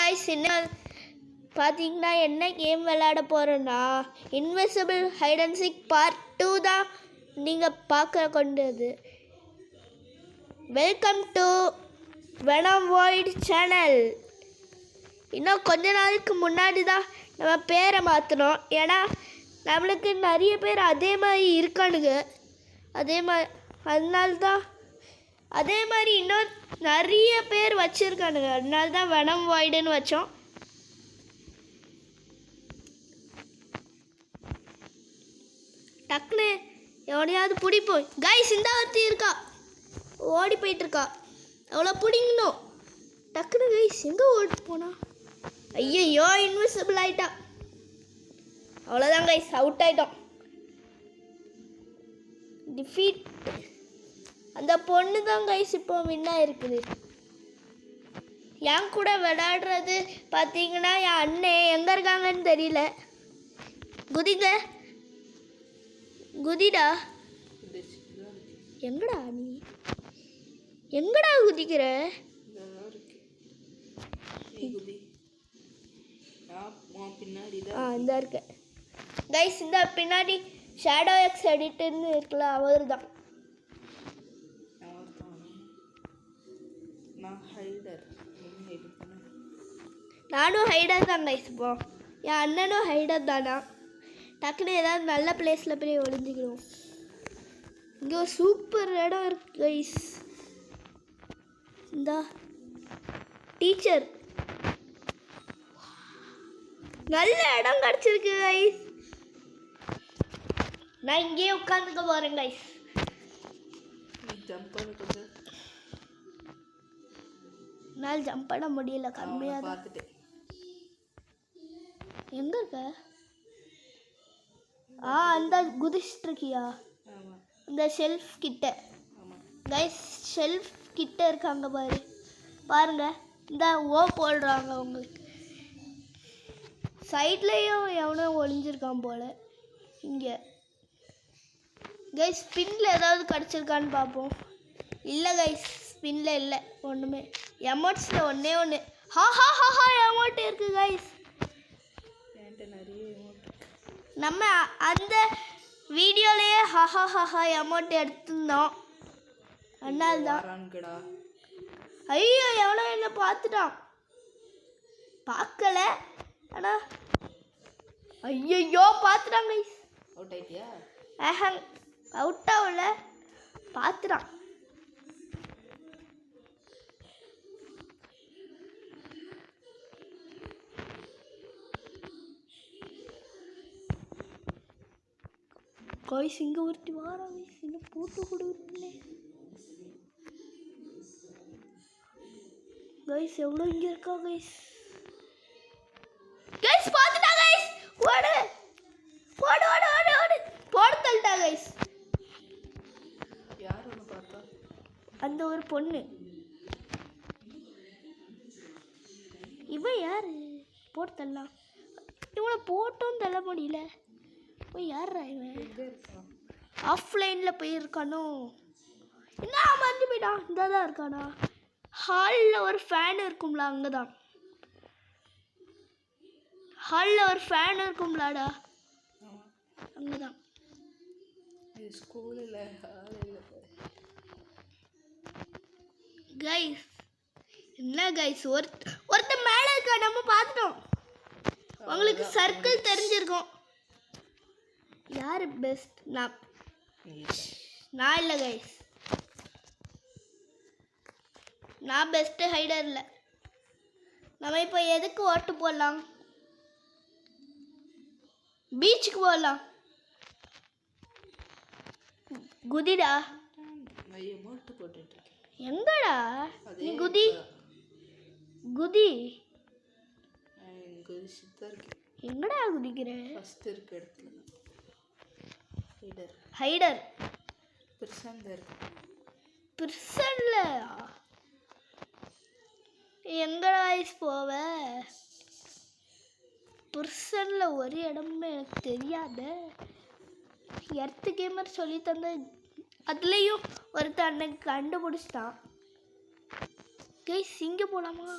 Guys என்ன பார்த்தீங்கன்னா என்ன கேம் விளையாட போகிறோன்னா invisible hide and seek part 2 தான் நீங்கள் பார்க்க கொண்டது. Welcome to Venom Void channel. இன்னும் கொஞ்ச நாளுக்கு முன்னாடி தான் நம்ம பேரை மாற்றினோம். ஏன்னா நம்மளுக்கு நிறைய பேர் அதே மாதிரி இருக்கானுங்க. அதனால்தான் அதே மாதிரி இன்னும் நிறைய பேர் வச்சுருக்கானுங்க. அதனால தான் வெனம் வாய்டுன்னு வச்சோம். டக்குன்னு எவனையாவது பிடிப்போம். கைஸ் இந்த ஒருத்தி இருக்கா, ஓடி போயிட்டுருக்கா, அவ்வளோ பிடிங்கணும். டக்குன்னு கைஸ் எங்கே ஓடி போனா? ஐயோ இன்விசிபிள் ஆகிட்டா. அவ்வளோதான் கைஸ், அவுட் ஆகிட்டோம். டிஃபீட். அந்த பொண்ணு தான் கைஸ் இப்போ வின்னாக இருக்குது. என் கூட விளையாடுறது பார்த்தீங்கன்னா என் அண்ணன் எங்கே இருக்காங்கன்னு தெரியல. குதிங்க, குதிடா. எங்கடா நீ, எங்கடா குதிக்கிற? இந்த இருக்க கைஸ். இந்த பின்னாடி ஷேடோ எக்ஸ் எடிட்டர்னு இருக்குல்ல, அவர் தான். நானும் ஹைடர் தான் கைஸ். இப்போ என் அண்ணனும் ஹைடர் தானா. டக்குன்னு ஏதாவது நல்ல பிளேஸில் போய் ஒளிஞ்சிக்கிறோம். இங்கே ஒரு சூப்பர் இடம் இருக்கு கைஸ். இந்த டீச்சர் நல்ல இடம் கிடச்சிருக்கு கைஸ். நான் இங்கேயே உட்காந்துக்க போகிறேன் கைஸ். என்னால் ஜம்ப் பண்ண முடியல, கம்மியாக பார்த்துட்டு. எங்கே இருக்க? அந்த குதிச்சிட்டு இருக்கியா? இந்த ஷெல்ஃப் கிட்ட கைஸ், ஷெல்ஃப் கிட்ட இருக்காங்க பாருங்க. இந்த போடுறாங்க உங்களுக்கு. சைட்லேயும் எவனோ ஒளிஞ்சிருக்கான் போல். இங்கே கைஸ் ஸ்பின்னில் ஏதாவது கிடச்சிருக்கான்னு பார்ப்போம். இல்லை கைஸ், ஸ்பின்னில் இல்லை ஒன்றுமே. எமோட்ஸில் ஒன்று ஹா எமோட் இருக்குது கைஸ். நம்ம அந்த வீடியோலேயே ஹஹா எமோட் எடுத்துருந்தோம். அதனால தான். ஐயோ எவ்வளோ என்ன பார்த்துட்டான். பார்க்கல ஆனால் ஐயோ பார்த்துட்டான் கைஸ். அவுட் ஆயிட்டியா? அவுட் ஆகல, பார்த்துட்டான். கைஸ் இங்கே ஒருத்தி வாரா கைஸ். இன்னும் போட்டு கொடுக்குறீங்களே கைஸ். எவ்வளோ இங்கே இருக்கா கைஸ். கைஸ் பார்த்துட்டா கைஸ். ஓடு ஓடு ஓடு ஓடு ஓடு. போட தள்ளிட்டா கைஸ். யார் ஒன்று பார்த்தா? அந்த ஒரு பொண்ணு. இவன் யார்? போட்டு தள்ளலாம். இவனை போட்டும் தள்ள முடியல. யாரா இவன்? ஆஃப்லைனில் போயிருக்கானோ? என்ன மறந்து போயிட்டான். இந்த தான் இருக்கானா? ஹாலில் ஒரு ஃபேன் இருக்கும்ல, அங்கே தான். ஹாலில் ஒரு ஃபேன் இருக்கும்லாடா, அங்கே தான். ஸ்கூலில் கைஸ் என்ன கைஸ், ஒருத்தர் மேலே இருக்கா. நம்ம பார்த்துட்டோம். உங்களுக்கு சர்க்கிள் தெரிஞ்சிருக்கும். யார் பெஸ்ட்? நான் இல்லை கைஸ், நான் பெஸ்ட்டு ஹைடர் இல்லை. நம்ம இப்போ எதுக்கு ஓட்டு போடலாம்? பீச்சுக்கு போடலாம். குதிடா. எங்கடா நீ? குதி குதி. எங்கடா குதிக்கிற? ஹைடர் பிர்சன்ல எங்கடா ஐஸ் போவ? பிர்சன்ல ஒரு இடமுமே எனக்கு தெரியாத. எர்த்து கேமர் சொல்லி தந்த அதுலேயும் ஒருத்தர் அன்னைக்கு கண்டுபிடிச்சிட்டான். கைஸ் இங்கே போகலாமா?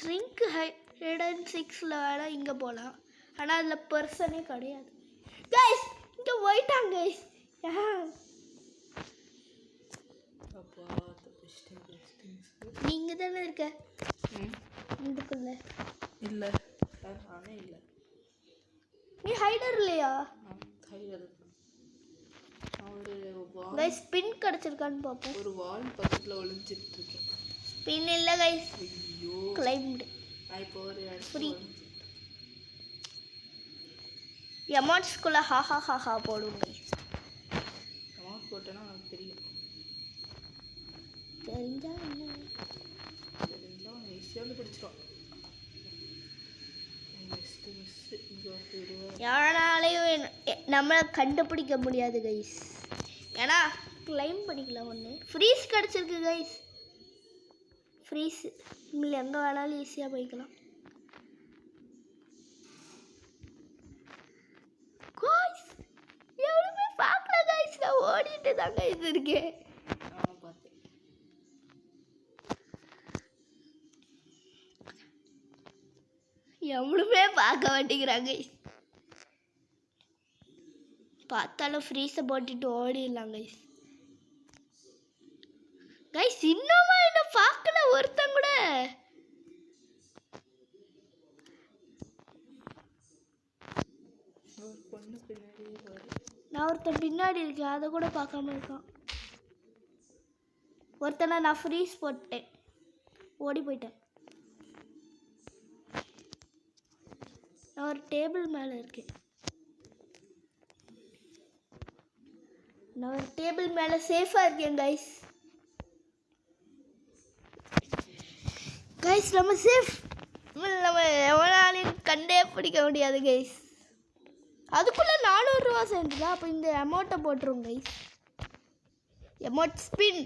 ஷ்ரிங்க் ஹைட் அண்ட் சிக்ஸில் வேணா இங்கே போகலாம். ஆனால் அதில் பர்சனே கிடையாது. கைஸ் இங்கே போயிட்டாங்க கைஸ். நீங்கள் தானே இருக்க இதுக்குள்ள? இல்லை நானே இல்லை. நீ ஹைடர் இல்லையா? ஹைடர் கைஸ் ஸ்பின் கிடச்சிருக்கான்னு பார்ப்போம். ஒரு வால் பக்கத்தில் ஒளிஞ்சிட்டு இருக்கேன். ஸ்பின் இல்லை கைஸ். ஐயோ கிளைம்டு. நான் இப்போ ஒரு ஃப்ரீ எமோட்ஸ்குள்ளே ஹாஹா ஹாஹா போடுங்க. அமௌண்ட் போட்டேன்னா எனக்கு தெரியும். தெரிஞ்சா அவன் ஈஸியாக வந்து பிடிச்சிடும். யாராலையும் நம்மளை கண்டுபிடிக்க முடியாது கைஸ். ஏன்னா கிளைம் பண்ணிக்கலாம். ஒன்று ஃப்ரீஸ் கிடச்சிருக்கு கைஸ். ஃப்ரீஸ் இல்லை எங்கே வேணாலும் ஈஸியாக போய்க்கலாம். கைஸ் எவ்வளோமே பார்க்கல கைஸ். நான் ஓடிட்டு தாங்க இது இருக்கேன். எவ்வளவுமே பார்க்க மாட்டேங்கிறாங்க. பார்த்தாலும் ஃப்ரீஸை போட்டுட்டு ஓடிடலாம் கைஸ். கைஸ் இன்னுமா என்ன பார்க்கல ஒருத்தன் கூட. நான் ஒருத்தன் பின்னாடி இருக்கேன், அதை கூட பார்க்காம இருக்கான். ஒருத்தனை நான் ஃப்ரீஸ் போட்டேன், ஓடி போயிட்டேன். நான் ஒரு டேபிள் மேலே இருக்கேன். நான் ஒரு டேபிள் மேலே சேஃபாக இருக்கேன் கைஸ். கைஸ் நம்ம சேஃப். நம்ம எவனாலையும் கண்டே பிடிக்க முடியாது கைஸ். அதுக்குள்ளே 400 ரூபா சேர்ந்துதா? அப்போ இந்த அமௌண்ட்டை போட்டுருவோம் கைஸ். அமௌண்ட் ஸ்பின்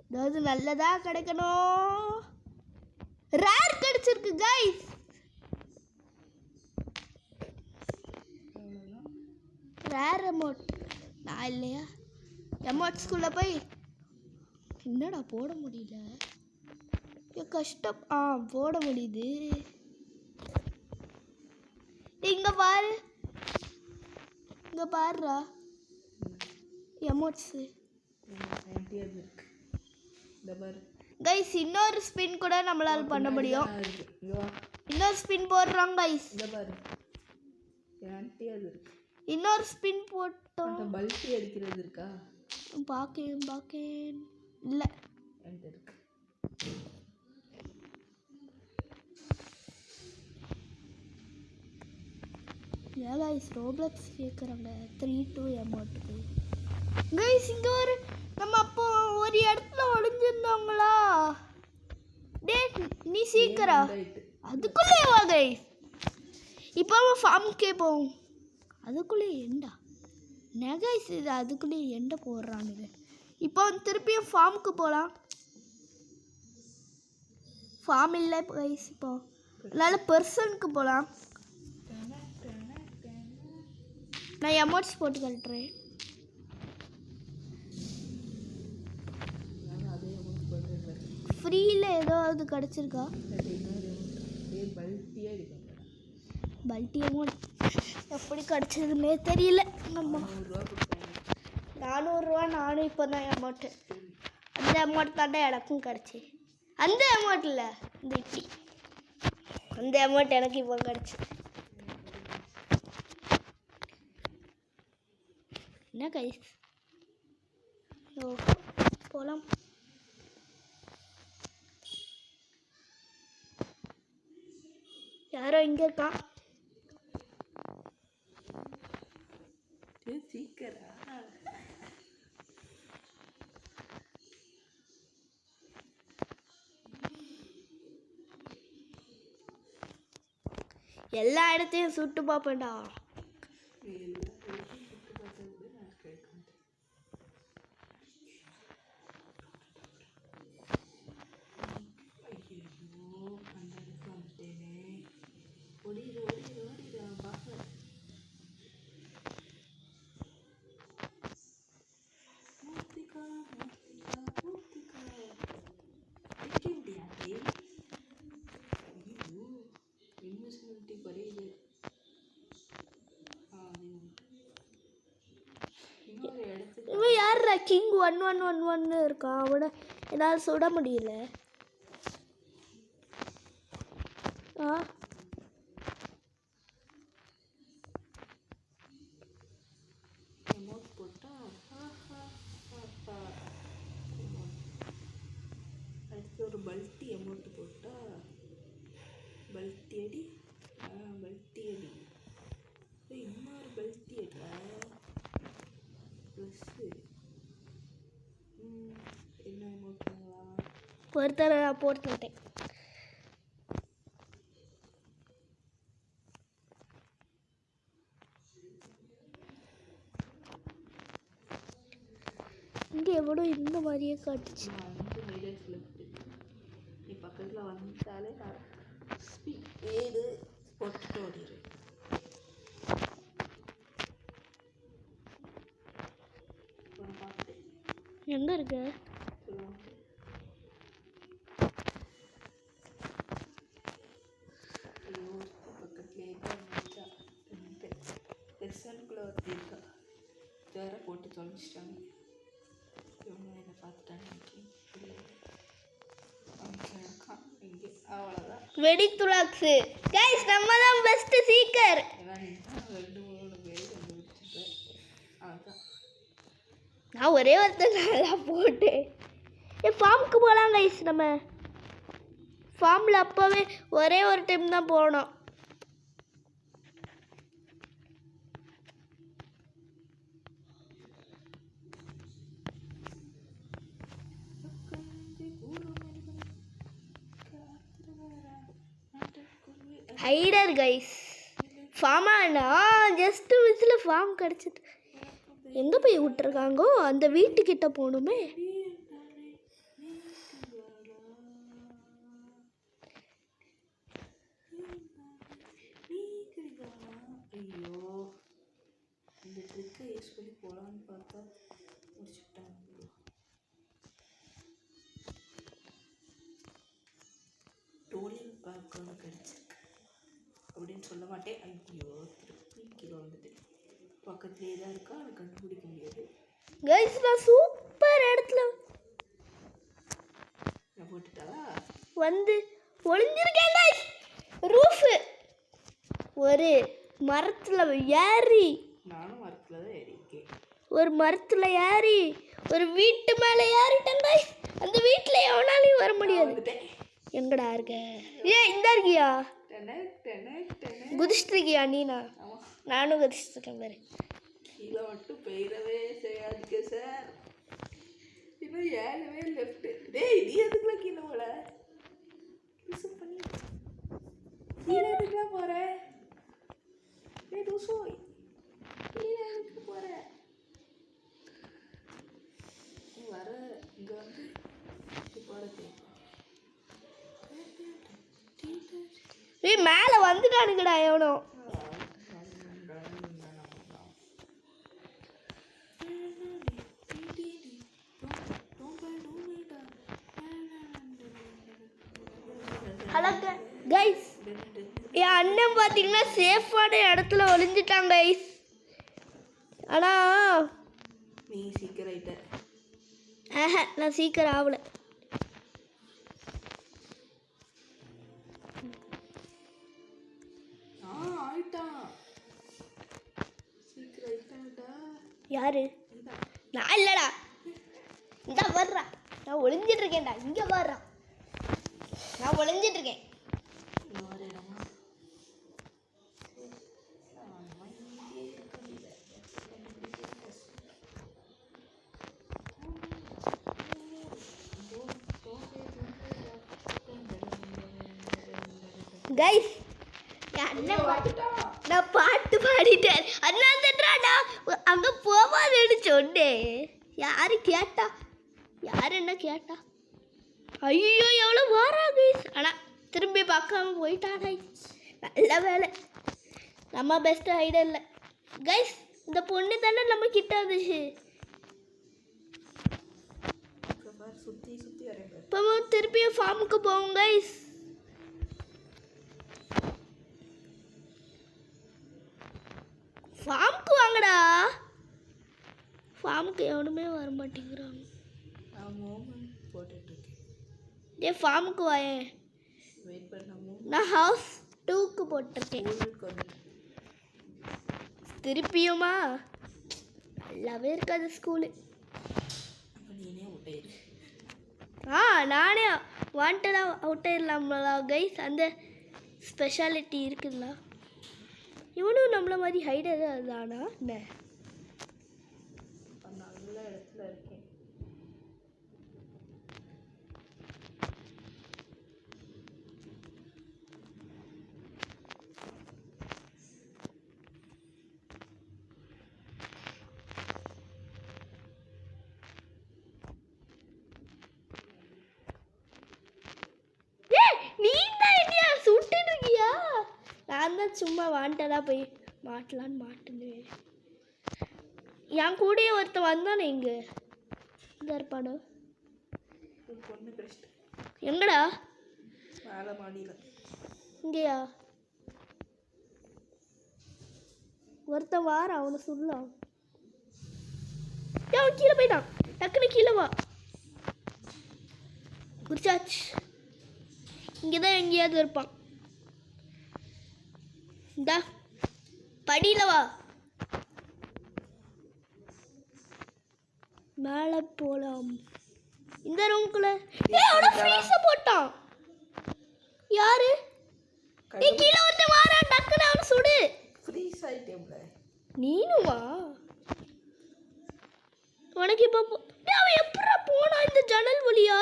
அதாவது நல்லதாக கிடைக்கணும். ரேர் கிடைச்சிருக்கு கைஸ். ரேர் அமௌண்ட் நான் இல்லையா? அமௌண்ட்ஸ்குள்ளே போய் என்னடா போட முடியல, கஷ்டம். போட முடியுது. இங்கே பாரு, இங்கே பாருடா எமோட்ஸு. கைஸ் இன்னொரு ஸ்பின் கூட நம்மளால் பண்ண முடியும். இன்னொரு ஸ்பின் போடுறோம் கைஸ். இன்னொரு ஸ்பின் போட்டோம். பல்ட்டி அடிக்கிறது இருக்கா? பார்க்கேன் இல்லை இருக்கு. ஏன் கைஸ் ரோப்ளக்ஸ் கேட்குறாங்க 3-2 அமௌண்ட்டுக்கு. கைஸ் இங்கே ஒரு நம்ம அப்போ ஒரு இடத்துல ஒளிஞ்சிருந்தோங்களா? டே நீ சீக்கிரம் அதுக்குள்ளே வா கைஸ். இப்போ ஃபார்முக்கே போவோம். அதுக்குள்ளே எண்டா நகைஸ் இது. அதுக்குள்ளே எண்டை போடுறானுங்க. இப்போ திருப்பியும் ஃபார்முக்கு போகலாம். ஃபார்ம் இல்லை கைஸ். இப்போ அதனால் பர்சனுக்கு போகலாம். நான் எமோட்ஸ் போட்டு கட்டுறேன். ஃப்ரீயில் ஏதாவது கிடச்சிருக்கா? பல்ட்டி அமௌண்ட் எப்படி கிடச்சதுன்னே தெரியல. நம்ம 400 ரூபா நானும் இப்போ தான் அமௌண்ட்டு. அந்த அமௌண்ட் தாண்டா எனக்கும் கிடச்சி. அந்த அமௌண்ட் இல்லை, இந்த இப்படி அந்த அமௌண்ட் எனக்கு இப்போ கிடச்சி. என்ன கைஸ் போகலாம். யாரோ இங்கே இருக்கான். எல்லா இடத்தையும் சுட்டு பார்ப்பேன்டா. கிங் 1111 இருக்கான். அவனை என்னால் சுட முடியல. ஆ எமோட் போட்டா அடுத்து ஒரு பல்ட்டி எமோட் போட்டா பல்ட்டி அடி பல்ட்டி அடி இன்னொரு பல்ட்டி அடியா ப்ளஸ்ஸு என்ன எமோட் பண்ணலாம்? ஒருத்தரை நான் போட்டுட்டேன். இங்கே எவ்வளோ இந்த மாதிரியே காட்டுச்சு. நான் வந்து ஹைலைட்ஸ் லெஃப்ட் நீ பக்கத்தில் வந்துட்டாலே நான் ஸ்பீடு போட்டுட்டு ஓடிடு. பார்த்தேன் எங்கே இருக்கு? ஐயோ பக்கத்துலேயே தான் இருந்துச்சா ரெஸ்டாரண்ட்குள்ளே ஒருத்தி இருக்கா. வேற போட்டு தொலைச்சிட்டாங்க. இவங்க என்னை பார்த்துட்டாங்க. இருக்கான் இங்கே அவ்வளோதான். வெடித்துளாக்ஸு கைஸ், நம்ம தான் பெஸ்ட் சீக்கர். ஏன்னா நீ தான் 2-3 பேர் கண்டுபிடிச்சிருப்பேன். அதுதான் நான் ஒரே ஒருத்தர் நல்லா போட்டேன். ஃபார்முக்கு போகலாம் கைஸ். நம்ம ஃபார்மில் அப்போவே ஒரே ஒரு டைம் தான் போனோம். ஹைடர் கைஸ். ஃபார்மாண்ணா ஜஸ்ட் மிஸ்ஸில் ஃபார்ம் கிடச்சிட்டு எங்கே போய் விட்டுருக்காங்கோ? அந்த வீட்டுக்கிட்ட போகணுமே. ஐயோ இந்த ட்ரிக்கை யூஸ் பண்ணி போகலான்னு பார்த்தா முடிச்சுட்டாங்க. டோலிங் பேக் ஒன்று கிடச்சிருக்கு அப்படின்னு சொல்ல மாட்டேன். ஐயோ திருப்பி கீழே வந்துட்டு பக்கத்துலேயே தான் இருக்கா. அதை கண்டுபிடிக்க முடியாது. கைஸ் நான் சூப்பர் இடத்துல நான் போட்டுட்டாவா வந்து ஒளிஞ்சிருக்கேன் கைஸ். ரூஃபு ஒரு மரத்தில் ஏறி, நானும் மரத்தில் தான் ஏறியிருக்கேன். ஒரு மரத்தில் ஏறி ஒரு வீட்டு மேலே ஏறிட்டேன் கைஸ். அந்த வீட்டில் எவனாலையும் வர முடியாது. வந்துட்டேன். எங்கடா இருக்க? இந்த இருக்கியா? குதிச்சுட்டு இருக்கியா நீனா? ஆமாம் நானும் குதிச்சுட்டு இருக்கேன் பாரு. கீழே மட்டும் பெயரவே செய்யாதுக்க சார். இன்னும் 7 பேர் லெஃப்ட்டு. டேய் நீ எதுக்குலாம் கீழே போல பண்ணி கீழே எதுக்குலாம் போகிற? டேய் தூசோ கீழே எதுக்கு போகிற? நீ வர இங்கே வந்து போட மேலே வந்துட்டானுங்கடா எவனோ. ஹலோ கைஸ், என் அண்ணன் பார்த்தீங்கன்னா சேஃபான இடத்துல ஒளிஞ்சிட்டாங்க கைஸ். ஆனால் நீ சீக்கிரம் ஆயிட்ட. நான் சீக்கிரம் ஆகலை. ஆயிட்டான் சீக்கிரம் ஆயிட்டான்டா. யாரு? நான் இல்லைடா. இந்த வர்றா. நான் ஒளிஞ்சிட்டு இருக்கேன்டா. இங்கே வர்றா. நான் ஒளிஞ்சிட்டு இருக்கேன். கைஸ், நான் பாட்டு பாடிட்டேன். அதனால தட்டுறாடா அங்கே போவாதுன்னு சொன்னேன். யாரு கேட்டா? யார் என்ன கேட்டா? ஐயோ எவ்வளோ வாரா கைஸ். ஆனால் திரும்பி பார்க்காம போயிட்டாடா. நல்ல வேலை நம்ம பெஸ்ட்டு ஐடியா இல்லை கைஸ். இந்த பொண்ணு தானே நம்ம கிட்ட வந்துச்சு. சுற்றி சுற்றி வரேன். இப்போ திருப்பியும் ஃபார்முக்கு போவோம் கைஸ். ஃபார்முக்கு வாங்கடா. ஃபார்ம் ஃபார்முக்கு எவனுமே வர மாட்டேங்கிறாங்க. நான் மூமெண்ட் போட்டுட்ருக்கேன். ஃபார்முக்கு வாயேன். வெயிட் பண்ண நான் ஹவுஸ் 2க்கு போட்டிருக்கேன். ஸ்கூலுக்கு வந்துட்டு திருப்பியுமா நல்லாவே இருக்காது ஸ்கூலு. அப்போ நீனே விட்டாயிரு. நானே வாண்டடாக அவுட் ஆயிடலாம்ல கைஸ். அந்த ஸ்பெஷாலிட்டி இருக்குல்ல. இவனும் நம்மள மாதிரி ஹைடர் தானா என்ன? நல்ல இடத்துல இருக்கேன். நான் தான் சும்மா வாண்டடாக போய் மாட்டலான்னு மாட்டுனேன். என் கூடயே ஒருத்தன் வந்தானே இங்கே இந்த இருப்பானோ. ஒரு பொண்ணு கிடைச்சிட்டு எங்கடா? மேலே மாடியில். இங்கேயா? ஒருத்தன் வாரான், அவனை சொல்லலாம். அவன் கீழே போயிட்டான். டக்குன்னு கீழே வா. குடிச்சாச்சு. இங்கே தான் எங்கேயாவது இருப்பான். இந்தா படியில வா. மேலே போலாம். இந்த ரூம்குள்ள போட்டான். யாரு? கீழே ஒருத்தன் வாரான். டக்குன்னு அவனை சுடு. ஃப்ரீஸ் ஆயிட்டேம்ல. நீனும் வா. உனக்கு இப்போ அவன் எப்படா போனா இந்த ஜன்னல் வழியா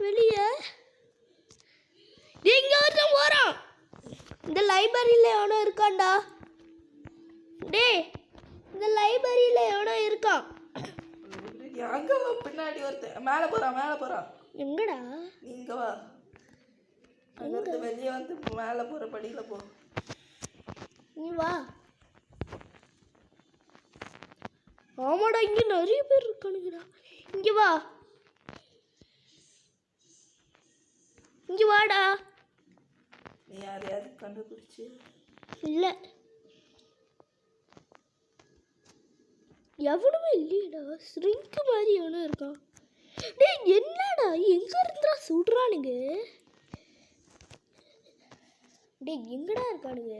வெளியே? இங்க ஒருத்தன் போறான். இந்த லைப்ரரியில் எவனோ இருக்கான்டா. டேய், இந்த லைப்ரரியில் எவனோ இருக்கான். அங்கே வா. பின்னாடி ஒருத்தன் மேலே போகிறான். எங்கடா? நீ இங்கே வா. அங்கே வெளியே வந்து மேலே போகிற படியில் போ. நீ வா. ஆமாடா, இங்கே நிறைய பேர் இருக்கானுங்கடா. இங்கே வா. இங்கே வாடா. நீ யாரையாவது கண்டுபிடிச்சி? இல்லை, எவனுமே இல்லையடா. ஸ்ரிங்க் மாதிரி எவனும் இருக்கான். டேய், என்னடா எங்க இருந்தா சுடுறானுங்க? டேய், எங்கடா இருக்கானுங்க?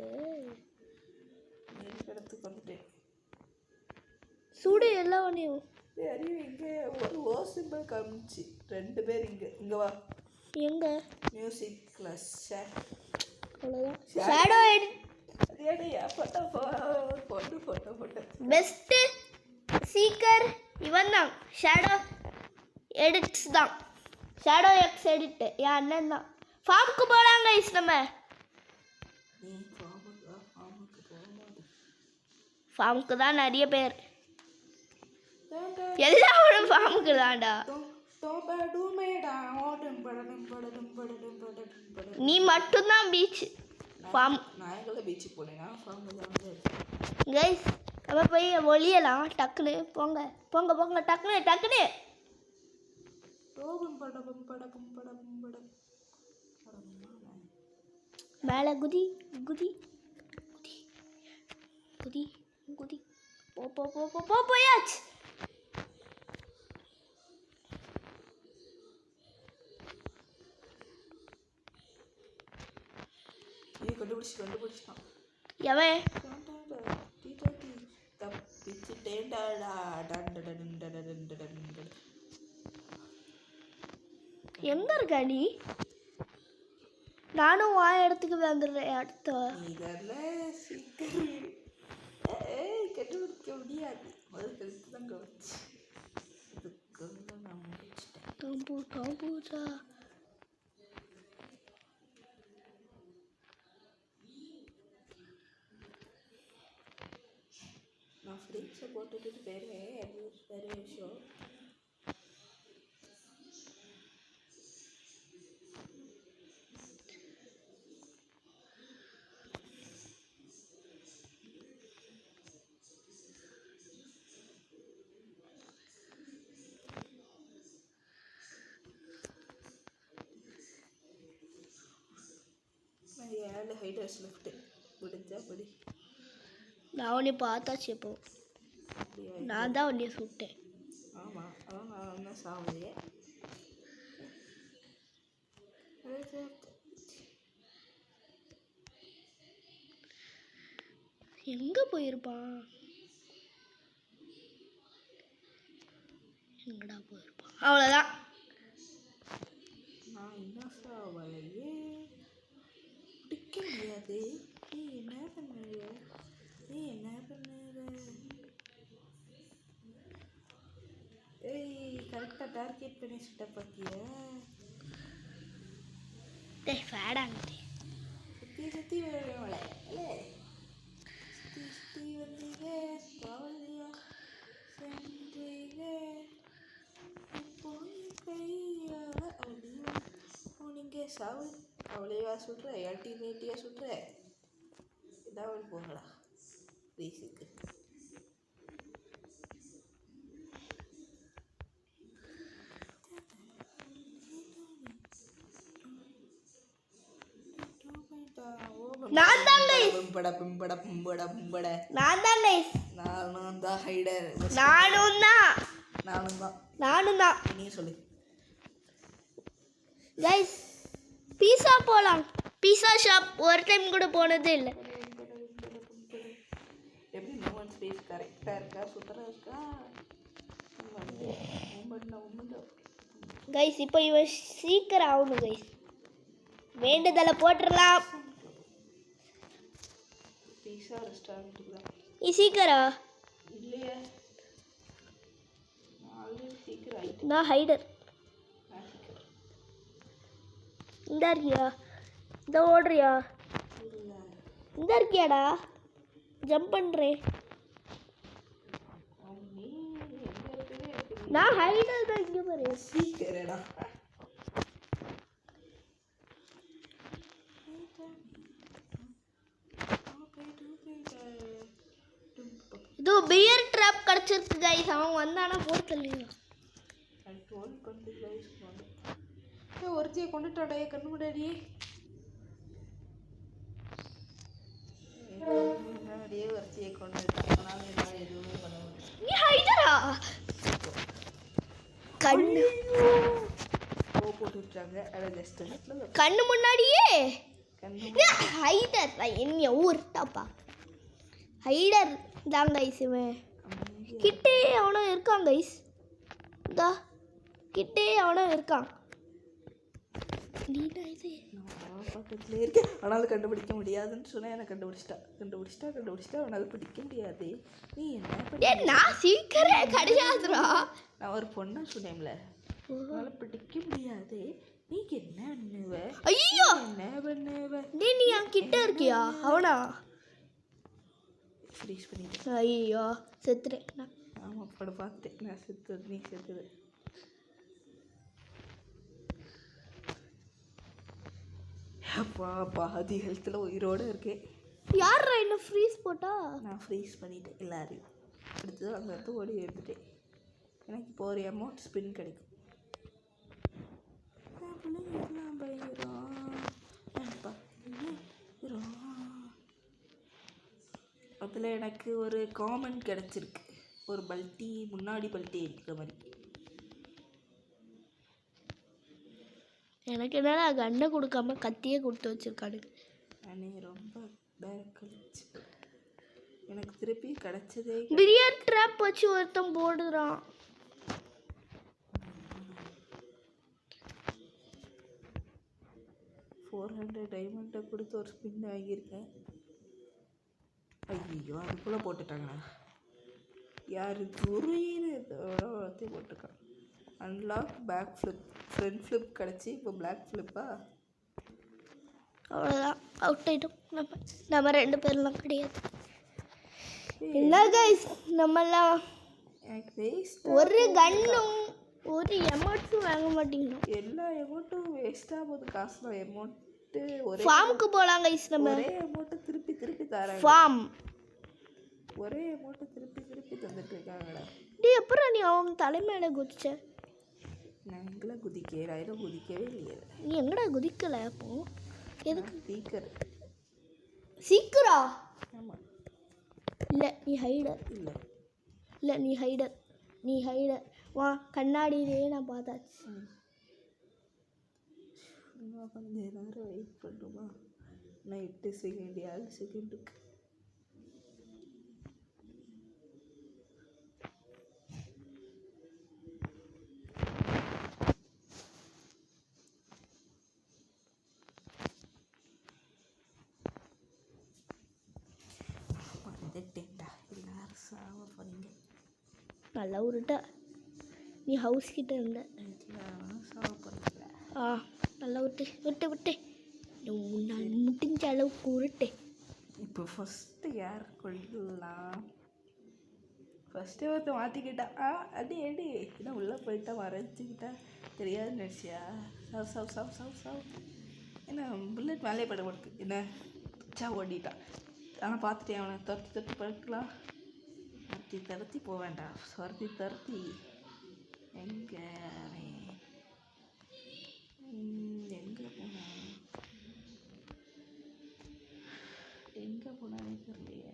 இடத்துக்கு வந்துட்டேன். சுடு எல்லாவனையும். அறிவு இங்கே ஒரு ஓ சிம்பிள் காமிச்சு. 2 பேர் இங்கே வா. எங்க? Music class. அவ்வளோதான். ஷேடோ பெஸ்ட்டு சீக்கர் இவன் தான். ஷேடோ எடிட்ஸ் தான். ஷேடோ எக்ஸ் எடிட்டு என் அண்ணன் தான். ஃபார்முக்கு போகலாம் கைஸ். நம்ம ஃபார்முக்கு தான் நிறைய பேர். எல்லாரும் ஃபார்முக்கு தான்டா. நீ மட்டும்தான் பீச் ஃபார்ம். நாயகல பீச்சுக்கு போனேன்னா கைஸ், நம்ம போய் ஒளியலாம். டக்குன்னு போங்க போங்க போங்க. டக்குன்னு டக்குன்னு மேலே குதி குதி குதி குதி குதி. போ போ போ போ போ போயாச்சு. கண்டுபிடிச்சிட்டான். எவன்? எங்க இருக்க நீ? நானும் வா இடத்துக்கு வந்துடுறேன். அடுத்த கண்டுபிடிக்க முடியாது. முதல் கழுத்து தான் கவனிச்சு. நான் முடிச்சிட்டேன். நான் ஃப்ரிட்ஜை போட்டுட்டு போயிடுவேன். அது வேறு விஷயம். நான் 7 ஹைடர்ஸ் லெஃப்ட்டு. முடிஞ்சா படி. நான் உன்னை பார்த்தாச்சு. இப்போ அப்படியா? நான் தான் உன்னைய சுட்டேன். ஆமாம், அதான் நான் தான் சாவலையே. எங்க போயிருப்பான்? எங்கடா போயிருப்பான்? அவ்வளோதான். நான் இன்னும் சாவலையே. பிடிக்க முடியாது. நீ என்ன பண்ணுற? நீ என்ன பண்ணுற? ஏய், கரெக்டாக டார்கெட் பண்ணி சுட்ட பார்த்தியா? டேய் ஃபேடாங்கிட்டே. சுற்றி சுற்றி வரவங்கள சுற்றி சுற்றி வந்தீங்க பாவலியா சென்றீங்க போய் கையால் அப்படியே போனீங்க சாவு. அவளையா சுடுற? அல்டிமேட்டியாக சுடுற? ஏதாவது போகலாம் ரீஸுக்கு. நான் தான் guys. நான் தான் guys. நானும் தான் ஹைடர். நானும் தான். நீ சொல்லு கைஸ், பீஸா போலாம். பீஸா ஷாப் ஒரு டைம் கூட போனதே இல்லை. எப்படி மூமெண்ட் ஸ்பேஸ் கரெக்டாக இருக்கா? சூப்பராக இருக்கா? கைஸ், இப்போ இவன் சீக்கிரம் ஆகணும் கைஸ். வேண்டுதலை போட்டுடலாம். பீஸா ரெஸ்டாரண்ட்டுக்கு தான். நீ சீக்கிரம். இல்லையே, நான் ஆல்ரெடி சீக்கிரம் ஆகிட்டேன். நான் ஹைடர். நான் சீக்கிரம் இந்த இருக்கியா? இந்த ஓடுறியா? இல்லை. இந்த இருக்கியாடா? ஜம்ப் பண்ணுறேன். நீ எங்கே இருக்கவே இருக்கு. நான் ஹைடர் தான். இங்கே பாரு. சீக்கிரடா. இது பியர் ட்ராப் கிடச்சிருக்கு கைஸ். அவன் வந்தானா போட்டு தள்ளிடுவான். ஒருத்தியை கொண்டுட்டாடே கண்ணு முன்னாடியே. முன்னாடியே ஒருத்தியை கொண்டுட்டான். ஆனால் என்னால் எதுவுமே பண்ண முடியும். நீ ஹைடரா? கண்ணு போட்டு வச்சாங்க. அதை ஜஸ்ட் கண்ணு முன்னாடியே. கண்ணு ஹைடர் என்ன ஊர்ட்டாப்பா. ஹைடர் தான் கைஸ். இவன் கிட்டே அவனும் இருக்கான் கைஸ். இதா கிட்டே அவனும் இருக்கான். பக்கத்துல இருக்கு. ஆனாலும் கண்டுபிடிக்க முடியாதுன்னு சொன்னா எனக்கு கண்டுபிடிச்சிட்டா அவனால் பிடிக்க முடியாது. நீ என்ன? நான் சீக்கிரம் கிடையாதுடா. நான் ஒரு பொண்ணை சொன்னேன்ல, அவனால் பிடிக்க முடியாது. நீ என்ன பண்ணுவ? ஐயோ, என்ன பண்ணுவ? டேய், நீ என் கிட்ட இருக்கியா? அவனா ஃப்ரீஸ் பண்ணிட்டேன். ஐயோ, செத்துறேன். ஆமாம், படம் பார்த்துட்டேன். நான் செத்துது, நீ செத்துது. அப்பா, பாதி ஹெல்த்தில் உயிரோடு இருக்கேன். யாரா என்ன ஃப்ரீஸ் போட்டா? நான் ஃப்ரீஸ் பண்ணிட்டேன் எல்லாரையும். அடுத்தது அங்கேருந்து ஓடி வந்துட்டேன். எனக்கு இப்போ ஒரு அமௌண்ட் ஸ்பின் கிடைக்கும். பிள்ளைங்களுக்குலாம் பயங்கரம். அதில் எனக்கு ஒரு காமெண்ட் கிடச்சிருக்கு. ஒரு பல்ட்டி, முன்னாடி பல்ட்டி இருக்கிற மாதிரி. எனக்கு என்னடா கண்ணை கொடுக்காம கத்தியே கொடுத்து வச்சிருக்கானு. நானே ரொம்ப பேக் கழிச்சு. எனக்கு திருப்பி கிடச்சதே. பிரியர் ட்ராப் வச்சு ஒருத்தன் போடுறான். $400 டைமண்டை கொடுத்து ஒரு ஸ்பின் வாங்கியிருக்கேன். ஐயோ, அதுக்குள்ளே போட்டுட்டாங்கண்ணா. யார் துருயின்னு இதோட வளர்த்தி போட்டிருக்கான். Unlock back flip, front flip கிடச்சி இப்போ பிளாக் ஃப்ளிப்பா. அவ்வளோதான், அவுட் ஆகிட்டோம். நம்ம 2 பேர்லாம் கிடையாது. இல்லை கைஸ், நம்மலாம் எனக்கு வேஸ்ட். ஒரு கன்னும் ஒரு எமௌண்ட்டும் வாங்க மாட்டேங்கிறோம். எல்லா எமௌண்ட்டும் வேஸ்ட்டாக போகுது. காசுலாம் எமௌண்ட்டு ஒரே ஃபார்முக்கு போகலாம் கைஸ். நம்ம ஒரே அமௌண்ட்டை திருப்பி தராங்க. ஃபார்ம் ஒரே அமௌண்ட்டை திருப்பி தந்துட்டு இருக்காங்கடா. டே, அப்புறம் நீ அவன் தலைமையில குதிச்ச. நான் எங்கெல்லாம் குதிக்கவே குதிக்கவே இல்லையே. நீ எங்கடா குதிக்கல? அப்போ எதுக்கு? ஸ்பீக்கர் சீக்கிரா. ஆமாம். இல்லை, நீ ஹைடர். இல்லை, இல்லை நீ ஹைடர் வா கண்ணாடியிலேயே நான் பார்த்தாச்சு. இன்னும் கொஞ்சம் நேரம் வெயிட் பண்ணுமா? நான் 8 செகண்ட் 7 செகண்டுக்கு வந்துட்டேன்டா. எல்லாரும் சாவ போறீங்க. நல்லா உருட்ட நீ ஹவுஸ் கிட்ட இருந்த. எல்லாரும் சாவ போறீங்க. நல்லா விட்டு முன்னால் முடிஞ்ச அளவுக்கு உருட்டு. இப்போ ஃபஸ்ட்டு யார் கொள்ளலாம்? ஃபஸ்ட்டே ஒருத்த மாற்றிக்கிட்டா. அடி இதான் உள்ளே போயிட்டா மறைச்சிக்கிட்டா தெரியாது நினச்சியா? சாவ் என்ன புல்லட் மேலே பட மாட்டுக்கு என்ன ஓடிட்டான். ஆனால் பார்த்துட்டேன் அவனை துரத்தி படுக்கலாம். துரத்தி போக வேண்டாம். துரத்தி எங்கே போனானே தெரியலையே.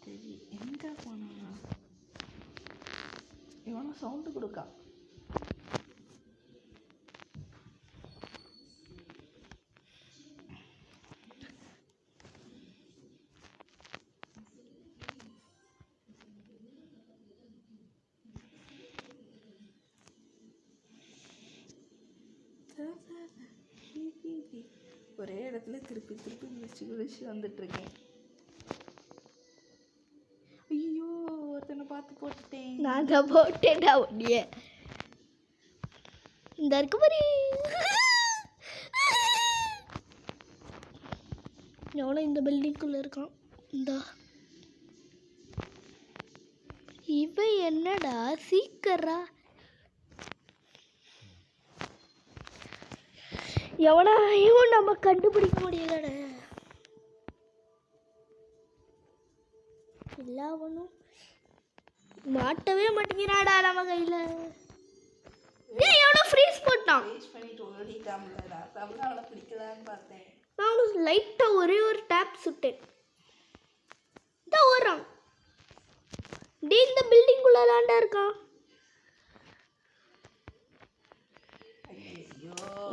சரி எங்கே போனா? இவனும் சவுண்டு கொடுக்கான். ஒரே இடத்துல திருப்பி குளிச்சு வந்துட்டுருக்கேன். ஐயோ ஒருத்தனை பார்த்து போட்டுட்டேன். நான் தான் போட்டேன்டா ஒன்றிய இந்த இருக்கு பாரு. எவ்வளோ இந்த பில்டிங்குள்ளே இருக்கான். இந்த இவன் என்னடா சீக்கரா எவனாயும் நம்ம கண்டுபிடிக்க முடியலடா. எல்லாவனும் மாட்டவே மாட்டேங்கிறாடா நம்ம கையில். எவனோ ஃப்ரீஸ் போட்டான். பண்ணிட்டு ஓடிட்டாம்லடா. தமிழ் அவனை பிடிக்கலான்னு பார்த்தேன். நானும் லைட்டாக ஒரே ஒரு டேப் சுட்டேன். இதான் ஓடுறான். இந்த பில்டிங்குள்ளே தாண்டா இருக்கான்.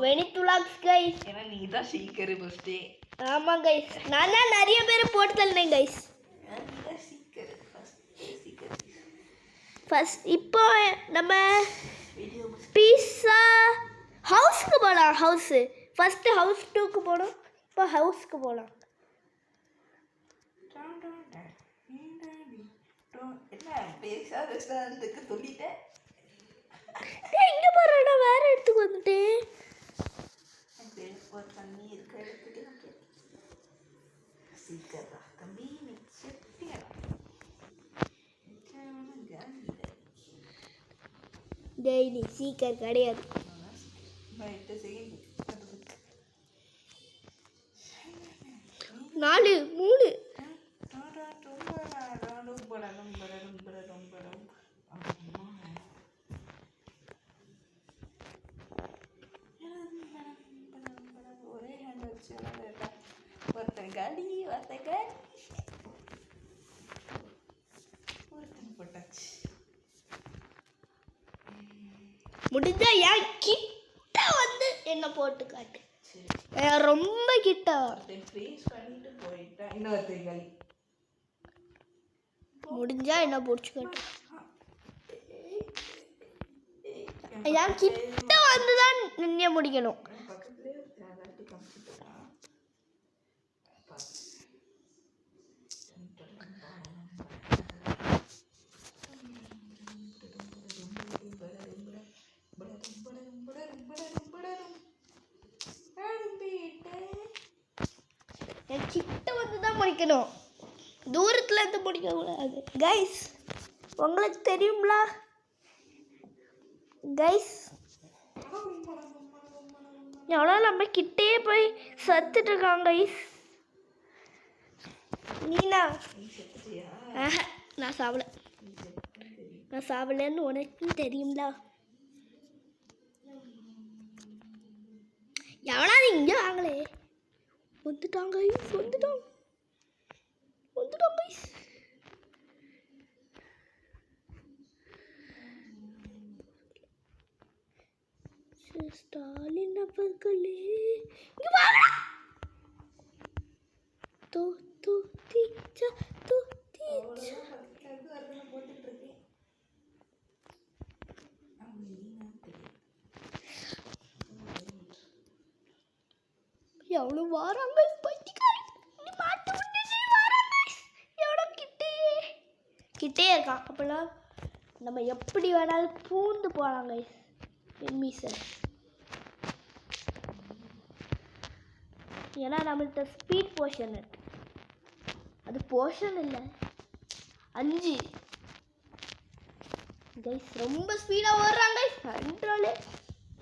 வெனித்துலாக்ஸ் கைஸ். ஏன்னா நீ தான் சீக்கிரம் ஃபஸ்ட்டே. ஆமாம் கைஸ், நான் தான் நிறைய பேர் போட்டு தள்ளேன் கைஸ். ஃபஸ்ட் இப்போ நம்ம பீஸா ஹவுஸ்க்கு போகலாம். ஃபஸ்ட்டு ஹவுஸ் 2க்கு போனோம். இப்போ ஹவுஸ்க்கு போகலாம். என்ன பீஸா ரெஸ்டாரண்ட்டுக்கு சொல்லிட்டேன். எங்கே போகிறேன்னா வேறு இடத்துக்கு வந்துட்டேன். ஒரு தண்ணி இருக்க இடத்துக்கு சீக்கிரம் தம்பி டெய்லி சீக்கிரம் கிடையாது. 4 3 ஒரே ஹேண்ட் வச்சு ஒருத்தன் காடி ஒருத்தன் போட்டாச்சு. முடிஞ்சா ஏன் கிட்ட வந்து என்ன போட்டு காட்டு. ரொம்ப கிட்ட ஃப்ரீஸ் பண்ணிட்டு போயிட்டேன். இன்னொருத்தன் காலி. முடிஞ்சா என்ன போட்டு காட்டு. ஏன் கிட்ட வந்து தான் நின்று முடிக்கணும். கிட்ட வந்து தான் முடிக்கணும். தூரத்தில் இருந்து முடிக்கக்கூடாது கைஸ். உங்களுக்கு தெரியுங்களா கைஸ்? எவ்வளோ நம்ம கிட்டே போய் சத்துட்டு இருக்காங்க கைஸ். நீனா நான் சாவலன்னு உனக்கும் தெரியுங்களா? எவனாவது இங்கே வாங்களே. வந்துட்டாங்க ஸ்டாலின் அவர்களே இங்க வாடா. தோ தோ தீச்சா தோ தீச்சா. எவ்வளோ வாராங்க பைத்தியக்காரன். நீ மாட்டு விட்டு வாராங்க. எவ்வளோ கிட்டே இருக்கான். அப்போல்லாம் நம்ம எப்படி வேணாலும் பூந்து போகலாம் கைஸ். என்மீசர் ஏன்னா நம்மள்கிட்ட ஸ்பீட் போஷன் இருக்கு. அது போஷன் இல்லை 5 கைஸ். ரொம்ப ஸ்பீடாக ஓடுறாங்க கைஸ். கண்ட்ரோலே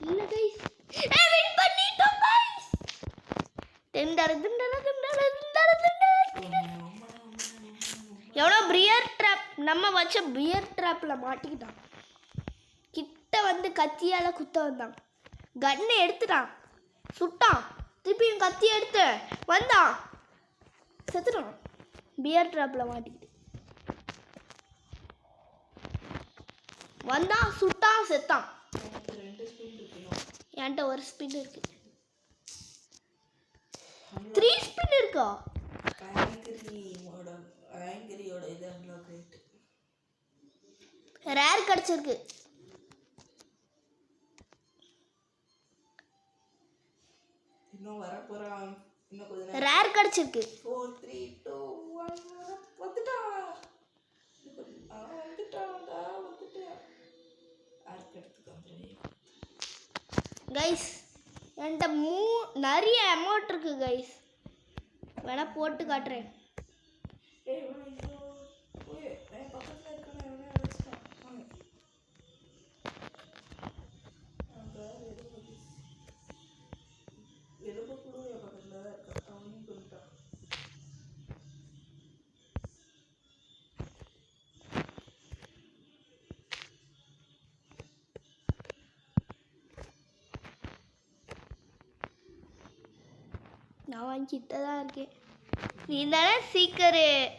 இல்லை கைஸ். வின் பண்ணிட்டோம் கைஸ். எவ்வளோ பியர் ட்ராப் நம்ம வச்ச பியர் ட்ராப்பில் மாட்டிக்கிட்டான். கிட்ட வந்து கத்தியால் குத்த வந்தான். கன்னை எடுத்துட்டான், சுட்டான், திருப்பியும் கத்தி எடுத்து வந்தான், செத்துட்டான். பியர் ட்ராப்பில் மாட்டிக்கிட்டு வந்தான், சுட்டான், செத்தான். என்கிட்ட ஒரு ஸ்பின் இருக்கு. 3 ஸ்பின் இருக்கா? ரேர் கிடைச்சிருக்கு. இன்னும் வர போறான். இன்னும் கொஞ்ச நேரம். ரேர் கிடைச்சிருக்கு. 4 3 2 1 வந்துட்டான். வந்துட்டான்டா வந்துட்டான். ஆர்க் எடுத்துக்கோங்க கைஸ். என்கிட்ட நிறைய அமௌண்ட் இருக்கு கைஸ். வேணா போட்டு காட்டுறேன். நான் வாங்கிக்கிட்ட தான் இருக்கேன். நீ தானே சீக்கிரம்